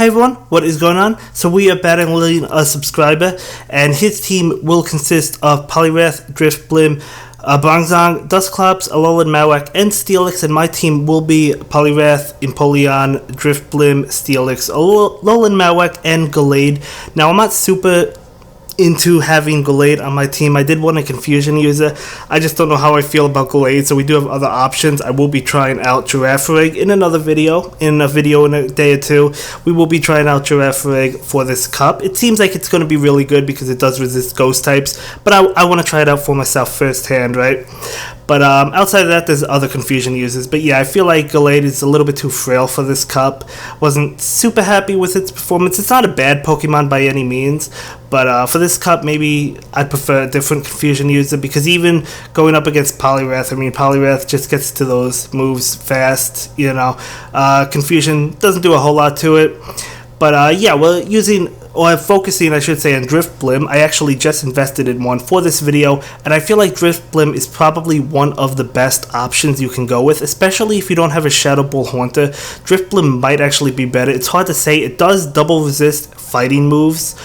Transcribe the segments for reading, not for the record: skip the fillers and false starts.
Hi everyone, what is going on? So we are battling a subscriber, and his team will consist of Poliwrath, Drifblim, Bronzong, Dusclops, ALOLAN MAROWAK, and Steelix, and my team will be Poliwrath, Empoleon, Drifblim, Steelix, ALOLAN MAROWAK, and Gallade. Now I'm not super into having Gallade on my team. I did want a confusion user. I just don't know how I feel about Gallade, so we do have other options. I will be trying out Drifblim in another video. In a video in a day or two, we will be trying out Drifblim for this cup. It seems like it's going to be really good because it does resist ghost types, but I want to try it out for myself firsthand, right? But outside of that, there's other confusion users. But yeah, I feel like Gallade is a little bit too frail for this cup. Wasn't super happy with its performance. It's not a bad Pokemon by any means, but for this cup, maybe I'd prefer a different confusion user, because even going up against Poliwrath, I mean, Poliwrath just gets to those moves fast, you know. Confusion doesn't do a whole lot to it. But yeah, we're using, or focusing, I should say, on Drifblim. I actually just invested in one for this video, and I feel like Drifblim is probably one of the best options you can go with, especially if you don't have a Shadow Ball Haunter. Drifblim might actually be better. It's hard to say. It does double resist fighting moves.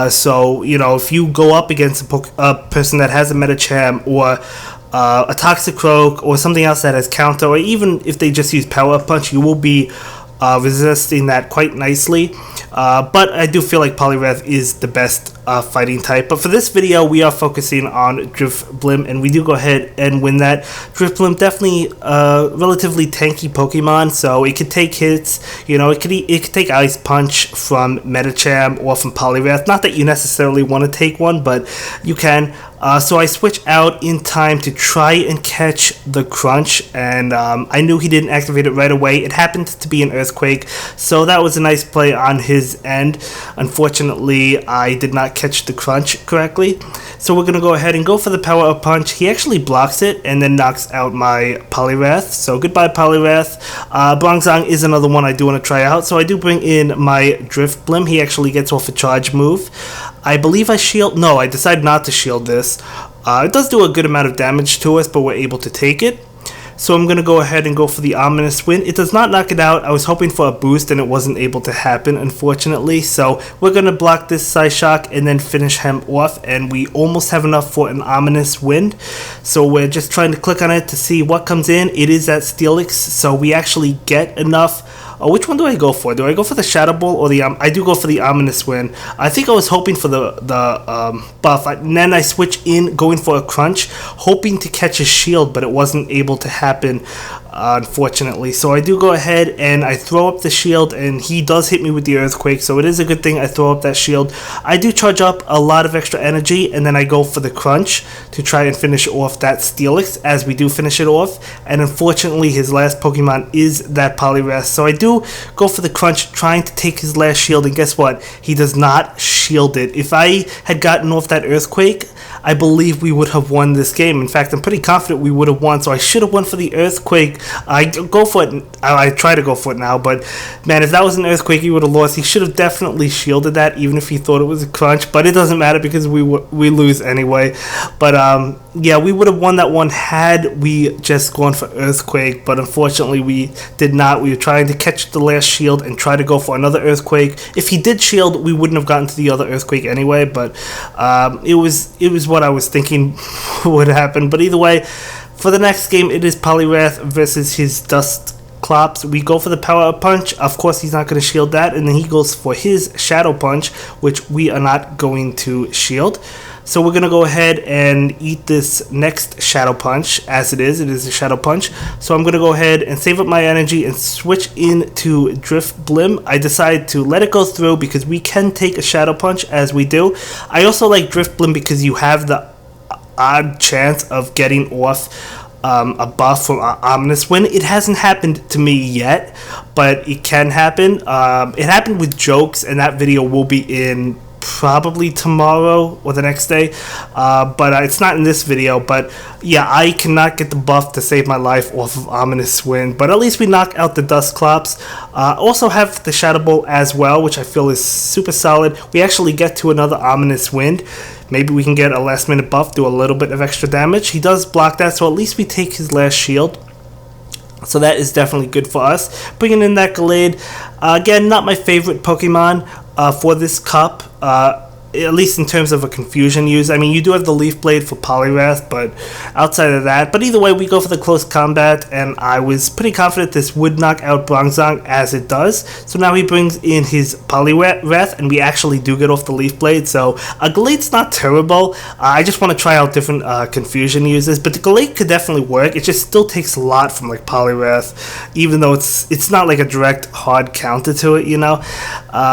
So, you know, if you go up against a person that has a Medicham, or a Toxicroak, or something else that has counter, or even if they just use Power Up Punch, you will be resisting that quite nicely. But I do feel like Poliwrath is the best fighting type. But for this video, we are focusing on Drifblim, and we do go ahead and win that. Drifblim definitely a relatively tanky Pokemon, so it could take hits. You know, it could take Ice Punch from Medicham or from Poliwrath. Not that you necessarily want to take one, but you can. So I switch out in time to try and catch the Crunch, and I knew he didn't activate it right away. It happened to be an Earthquake, so that was a nice play on his end. Unfortunately, I did not catch the Crunch correctly, so we're going to go ahead and go for the Power Up Punch. He actually blocks it and then knocks out my Poliwrath, so goodbye Poliwrath. Bronzong is another one I do want to try out, so I do bring in my Drifblim. He actually gets off a charge move. I believe I shield. No, I decided not to shield this. It does do a good amount of damage to us, but we're able to take it. So I'm going to go ahead and go for the Ominous Wind. It does not knock it out. I was hoping for a boost, and it wasn't able to happen, unfortunately. So we're going to block this Psyshock and then finish him off, and we almost have enough for an Ominous Wind. So we're just trying to click on it to see what comes in. It is that Steelix, so we actually get enough. Which one do I go for? Do I go for the Shadow Ball or the I do go for the Ominous Wind. I think I was hoping for the buff, and then I switch in going for a Crunch, hoping to catch a shield, but it wasn't able to happen, unfortunately. So I do go ahead and I throw up the shield, and he does hit me with the Earthquake, so it is a good thing I throw up that shield. I do charge up a lot of extra energy, and then I go for the Crunch to try and finish off that Steelix, as we do finish it off. And unfortunately, his last Pokemon is that Poliwrath, so I do go for the Crunch, trying to take his last shield, and guess what? He does not shield it. If I had gotten off that Earthquake, I believe we would have won this game. In fact, I'm pretty confident we would have won, so I should have won for the Earthquake. I go for it. I try to go for it now, but man, if that was an Earthquake, he would have lost. He should have definitely shielded that, even if he thought it was a Crunch, but it doesn't matter because we lose anyway. But yeah, we would have won that one had we just gone for Earthquake, but unfortunately we did not. We were trying to catch the last shield and try to go for another Earthquake. If he did shield, we wouldn't have gotten to the other Earthquake anyway, but it was what I was thinking would happen. But either way, for the next game, it is Poliwrath versus his Dusclops. We go for the Power Up Punch. Of course, he's not going to shield that, and then he goes for his Shadow Punch, which we are not going to shield. So we're going to go ahead and eat this next Shadow Punch, as it is a Shadow Punch. So I'm going to go ahead and save up my energy and switch into Drifblim. I decided to let it go through because we can take a Shadow Punch, as we do. I also like Drifblim because you have the odd chance of getting off a buff from Ominous Wind. It hasn't happened to me yet, but it can happen. It happened with Jokes, and that video will be in probably tomorrow or the next day, but it's not in this video. But yeah, I cannot get the buff to save my life off of Ominous Wind, but at least we knock out the Dusclops. Also have the Shadow Ball as well, which I feel is super solid. We actually get to another Ominous Wind. Maybe we can get a last minute buff, do a little bit of extra damage. He does block that, so at least we take his last shield. So that is definitely good for us. Bringing in that Gallade. Again, not my favorite Pokemon for this cup. At least in terms of a confusion use. I mean, you do have the Leaf Blade for Poliwrath, but outside of that. But either way, we go for the close combat, and I was pretty confident this would knock out Bronzong, as it does. So now he brings in his Poliwrath, and we actually do get off the Leaf Blade. So Gallade's not terrible. I just want to try out different confusion uses, but the Gallade could definitely work. It just still takes a lot from like Poliwrath, even though it's not like a direct hard counter to it, you know.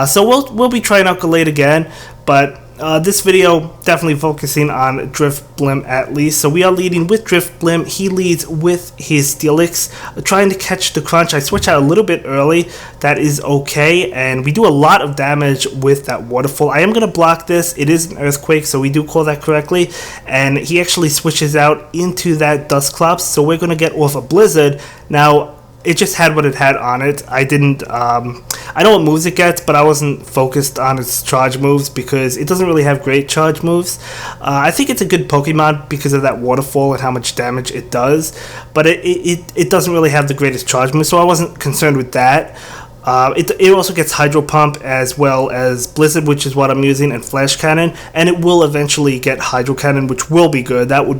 So we'll be trying out Gallade again. But this video definitely focusing on Drifblim at least. So we are leading with Drifblim. He leads with his Steelix, trying to catch the crunch. I switch out a little bit early. That is okay. And we do a lot of damage with that waterfall. I am going to block this. It is an earthquake, so we do call that correctly. And he actually switches out into that Dusclops. So we're going to get off a blizzard. Now, it just had what it had on it. I didn't, I know what moves it gets, but I wasn't focused on its charge moves because it doesn't really have great charge moves. I think it's a good Pokemon because of that waterfall and how much damage it does, but it doesn't really have the greatest charge moves, so I wasn't concerned with that. It also gets Hydro Pump as well as Blizzard, which is what I'm using, and Flash Cannon, and it will eventually get Hydro Cannon, which will be good. That would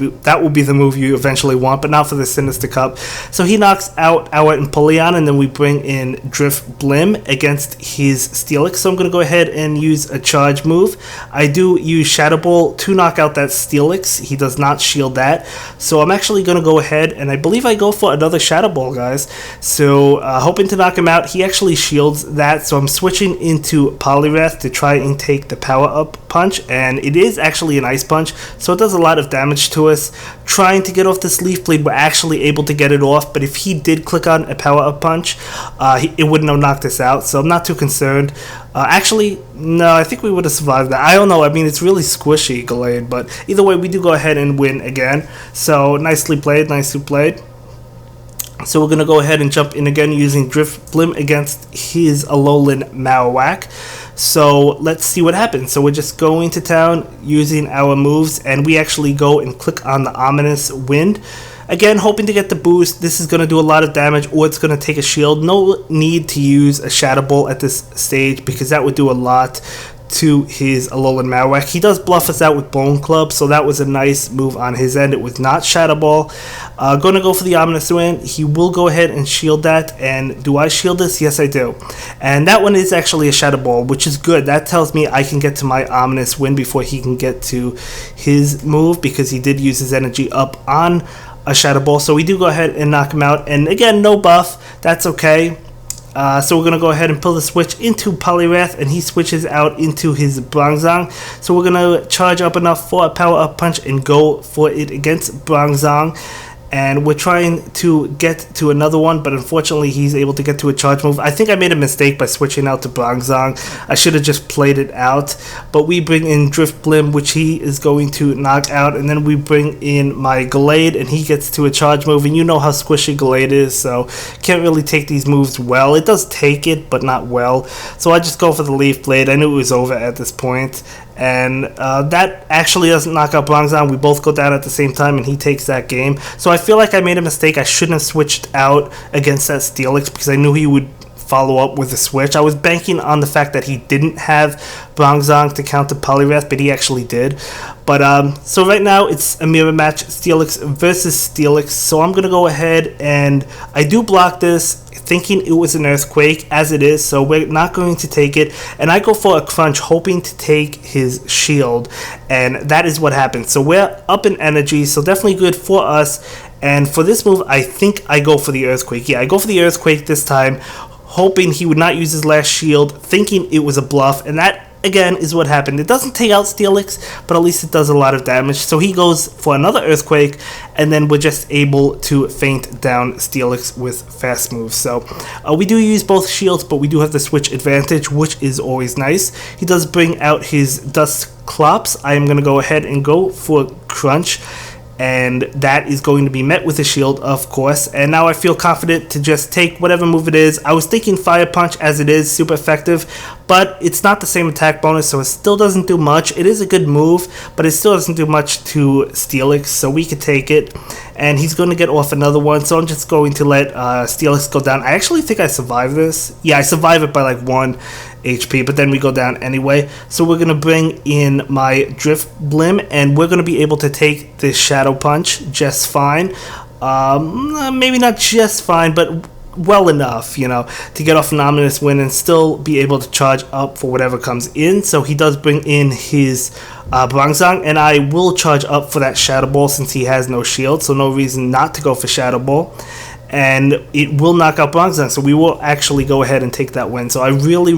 be the move you eventually want, but not for the Sinister Cup. So he knocks out our Empoleon, and then we bring in Drifblim against his Steelix. So I'm going to go ahead and use a charge move. I do use Shadow Ball to knock out that Steelix. He does not shield that, so I'm actually going to go ahead, and I believe I go for another Shadow Ball, guys. So hoping to knock him out. He actually shields that, so I'm switching into Poliwrath to try and take the power up punch, and it is actually an ice punch, so it does a lot of damage to us. Trying to get off this Leaf Blade, we're actually able to get it off, but if he did click on a power up punch, it wouldn't have knocked us out, so I'm not too concerned. Actually, no, I think we would have survived that. I don't know, I mean, it's really squishy, Gallade, but either way, we do go ahead and win again. So nicely played, nicely played. So we're going to go ahead and jump in again using Drifblim against his ALOLAN Marowak. So let's see what happens. So we're just going to town using our moves, and we actually go and click on the Ominous Wind. Again, hoping to get the boost. This is going to do a lot of damage, or it's going to take a shield. No need to use a Shadow Ball at this stage because that would do a lot to his ALOLAN Marowak. He does bluff us out with Bone Club, so that was a nice move on his end. It was not Shadow Ball. Going to go for the Ominous Wind. He will go ahead and shield that, and do I shield this? Yes, I do. And that one is actually a Shadow Ball, which is good. That tells me I can get to my Ominous Wind before he can get to his move, because he did use his energy up on a Shadow Ball. So we do go ahead and knock him out, and again, no buff. That's okay. So we're going to go ahead and pull the switch into Poliwrath, and he switches out into his Bronzong. So we're going to charge up enough for a power up punch and go for it against Bronzong. And we're trying to get to another one, but unfortunately he's able to get to a charge move. I think I made a mistake by switching out to Bronzong. I should have just played it out. But we bring in Drifblim, which he is going to knock out. And then we bring in my Gallade, and he gets to a charge move. And you know how squishy Gallade is, so can't really take these moves well. It does take it, but not well. So I just go for the Leaf Blade. I knew it was over at this point. And that actually doesn't knock out Bronzong. We both go down at the same time, and he takes that game. So I feel like I made a mistake. I shouldn't have switched out against that Steelix because I knew he would follow up with a switch. I was banking on the fact that he didn't have Bronzong to counter Poliwrath, but he actually did. But so right now it's a mirror match, Steelix versus Steelix. So I'm gonna go ahead and I do block this, thinking it was an earthquake, as it is, so we're not going to take it. And I go for a crunch, hoping to take his shield, and that is what happened. So we're up in energy, so definitely good for us. And for this move, I think I go for the earthquake. Yeah, I go for the earthquake this time, hoping he would not use his last shield, thinking it was a bluff, and that again is what happened. It doesn't take out Steelix, but at least it does a lot of damage. So he goes for another earthquake, and then we're just able to feint down Steelix with fast moves. So we do use both shields, but we do have the switch advantage, which is always nice. He does bring out his Dusclops. I am going to go ahead and go for Crunch. and that is going to be met with a shield, of course. And now I feel confident to just take whatever move it is. I was thinking Fire Punch, as it is super effective, but it's not the same attack bonus, so it still doesn't do much. It is a good move, but it still doesn't do much to Steelix, so we could take it. And he's going to get off another one, so I'm just going to let Steelix go down. I actually think I survived this. Yeah, I survived it by like 1 HP, but then we go down anyway. So we're going to bring in my Drifblim, and we're going to be able to take this Shadow Punch just fine. Maybe not just fine, but well enough, you know, to get off an ominous win and still be able to charge up for whatever comes in. So he does bring in his Bronzong, and I will charge up for that Shadow Ball since he has no shield, so no reason not to go for Shadow Ball. And it will knock out Bronzong, so we will actually go ahead and take that win. So I really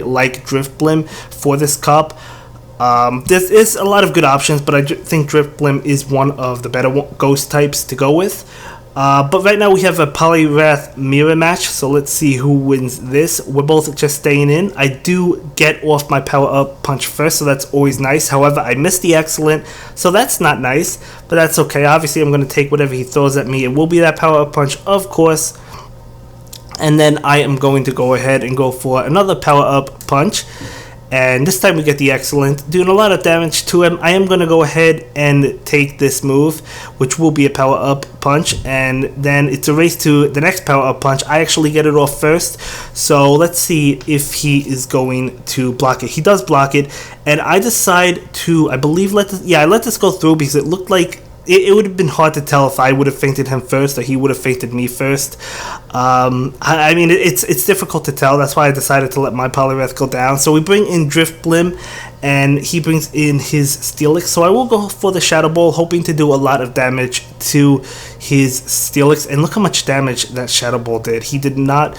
like Drifblim for this cup. There is a lot of good options, but I think Drifblim is one of the better ghost types to go with. But right now we have a Poliwrath mirror match, so let's see who wins this. We're both just staying in. I do get off my power up punch first, so that's always nice. However, I missed the excellent, so that's not nice, but that's okay. Obviously, I'm going to take whatever he throws at me. It will be that power up punch, of course. And then I am going to go ahead and go for another power up punch. And this time we get the excellent, doing a lot of damage to him. I am going to go ahead and take this move, which will be a power up punch, and then it's a race to the next power up punch. I actually get it off first, so let's see if he is going to block it. He does block it, and I decide to, I believe, I let this go through because it looked like it would have been hard to tell if I would have fainted him first or he would have fainted me first. I mean, it's difficult to tell. That's why I decided to let my Poliwrath go down. So we bring in Drifblim, and he brings in his Steelix. So I will go for the Shadow Ball, hoping to do a lot of damage to his Steelix. And look how much damage that Shadow Ball did. He did not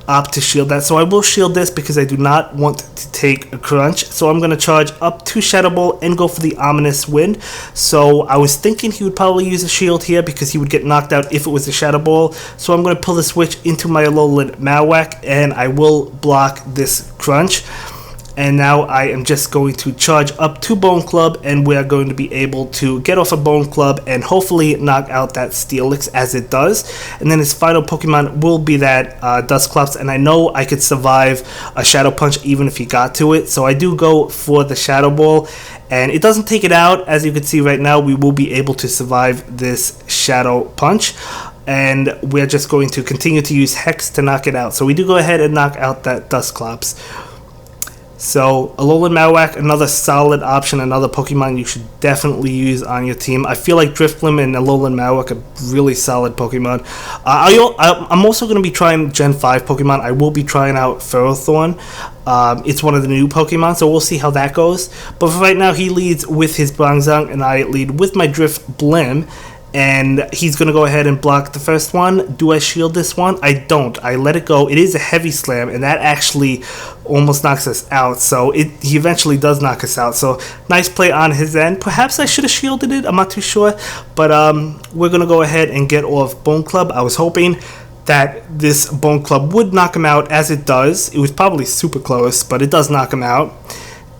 opt to shield that, so I will shield this because I do not want to take a crunch. So I'm going to charge up to Shadow Ball and go for the ominous wind. So I was thinking he would probably use a shield here because he would get knocked out if it was a Shadow Ball. So I'm going to pull the switch into my ALOLAN Marowak, and I will block this crunch. And now I am just going to charge up to Bone Club, and we are going to be able to get off a Bone Club and hopefully knock out that Steelix, as it does. And then his final Pokemon will be that Dusclops, and I know I could survive a Shadow Punch even if he got to it. So I do go for the Shadow Ball, and it doesn't take it out. As you can see right now, we will be able to survive this Shadow Punch. And we're just going to continue to use Hex to knock it out. So we do go ahead and knock out that Dusclops. So, ALOLAN Marowak, another solid option, another Pokemon you should definitely use on your team. I feel like Drifblim and ALOLAN Marowak are really solid Pokemon. I'm also going to be trying Gen 5 Pokemon. I will be trying out Ferrothorn. It's one of the new Pokemon, so we'll see how that goes. But for right now, he leads with his Bronzong, and I lead with my Drifblim. And he's going to go ahead and block the first one. Do I shield this one? I don't. I let it go. It is a heavy slam, and that actually almost knocks us out. So he eventually does knock us out. So nice play on his end. Perhaps I should have shielded it. I'm not too sure. But we're going to go ahead and get off Bone Club. I was hoping that this Bone Club would knock him out, as it does. It was probably super close, but it does knock him out.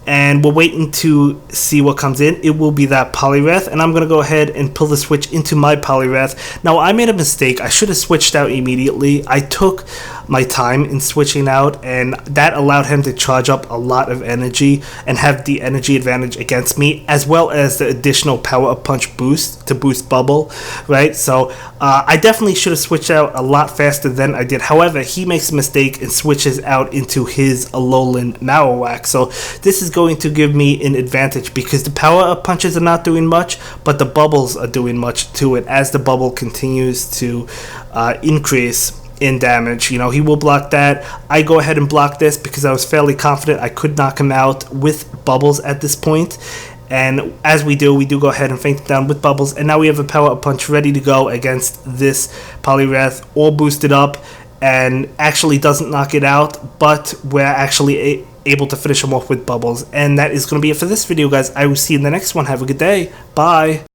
And we're waiting to see what comes in. It will be that Poliwrath, and I'm going to go ahead and pull the switch into my Poliwrath. Now, I made a mistake. I should have switched out immediately. I took my time in switching out, and that allowed him to charge up a lot of energy and have the energy advantage against me, as well as the additional power up punch boost to boost bubble, right? So I definitely should have switched out a lot faster than I did. However, he makes a mistake and switches out into his ALOLAN Marowak. So this is going to give me an advantage because the power up punches are not doing much, but the bubbles are doing much to it as the bubble continues to increase in damage. You know, he will block that. I go ahead and block this because I was fairly confident I could knock him out with bubbles at this point. And as we do go ahead and feint it down with bubbles. And now we have a power up punch ready to go against this Poliwrath, all boosted up, and actually doesn't knock it out, but we're actually able to finish him off with bubbles. And that is going to be it for this video, guys. I will see you in the next one. Have a good day. Bye.